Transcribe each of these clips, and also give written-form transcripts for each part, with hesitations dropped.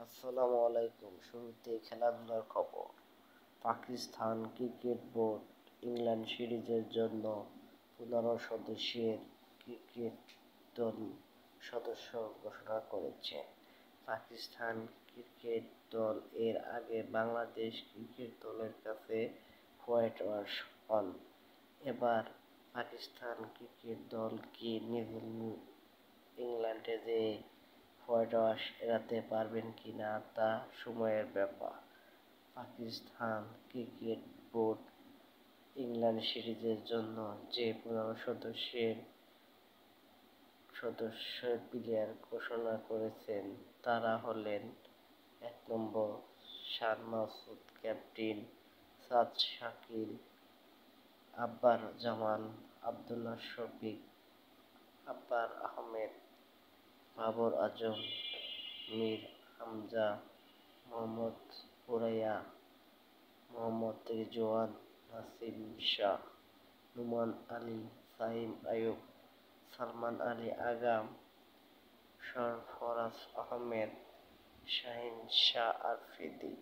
আসসালামু আলাইকুম। শুরুতেই খেলাধুলার খবর। পাকিস্তান ক্রিকেট বোর্ড ইংল্যান্ড সিরিজের জন্য ১৫ সদস্যের ক্রিকেট দল সদস্য ঘোষণা করেছে। পাকিস্তান ক্রিকেট দল এর আগে বাংলাদেশ ক্রিকেট দলের কাছে হোয়াইট ওয়াশ হন। এবার পাকিস্তান ক্রিকেট দল কি ইংল্যান্ডে যেয়ে হোয়াইট ওয়াশ এড়াতে পারবেন কিনা তা সময়ের ব্যাপার। পাকিস্তান ক্রিকেট বোর্ড ইংল্যান্ড সিরিজের জন্য যে ১৫ সদস্যের প্লেয়ার ঘোষণা করেছেন তারা হলেন: ১ নম্বর শান মাসুদ, ক্যাপ্টেন; সাদ শাকিল, আব্বার জামান, আব্দুল্লাহ শফিক, আব্বার আহমেদ, বাবর আজম, মীর হামজা, মোহাম্মদ পুরাইয়া, মোহাম্মদ রিজওয়ান, নাসিম শাহ, নোমান আলী, সাইম আইয়ুব, সালমান আলী আগাম, সরফরাজ আহমেদ, শাহিন শাহ আফ্রিদি।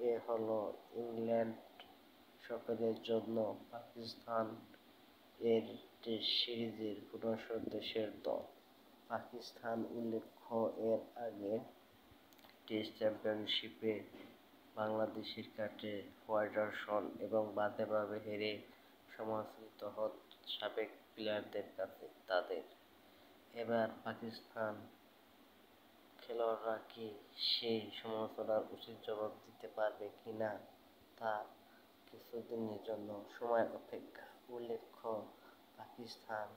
এ হলো ইংল্যান্ড সফরের জন্য পাকিস্তান এর টেস্ট সিরিজের ১৫ সদস্যের দল। পাকিস্তান উল্লেখ্য, এর আগে টেস্ট চ্যাম্পিয়নশিপে বাংলাদেশের কাছে হোয়াইট ওয়াশ হন এবং বাজেভাবে হেরে সমালোচিত হন সাবেক প্লেয়ারদের কাছে তাদের। এবার পাকিস্তান খেলোয়াড়রা কি সেই সমালোচনার উচিত জবাব দিতে পারবে কিনা তা কিছুদিনের জন্য সময়ের অপেক্ষা। উল্লেখ্য, পাকিস্তান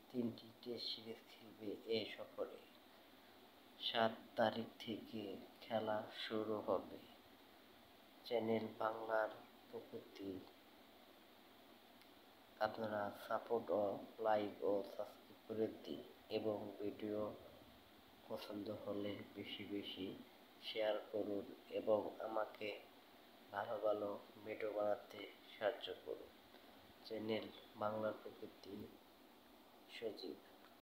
৩টি টেস্ট সিরিজ খেলবে এ সফরে। ৭ তারিখ থেকে খেলা শুরু হবে। চ্যানেল বাংলার প্রতি আপনারা সাপোর্ট ও লাইক ও সাবস্ক্রাইব করে দিন এবং ভিডিও পছন্দ হলে বেশি বেশি শেয়ার করুন এবং আমাকে ভালো ভালো ভিডিও বানাতে সাহায্য করুন। চ্যানেল বাংলার প্রতি সজীব।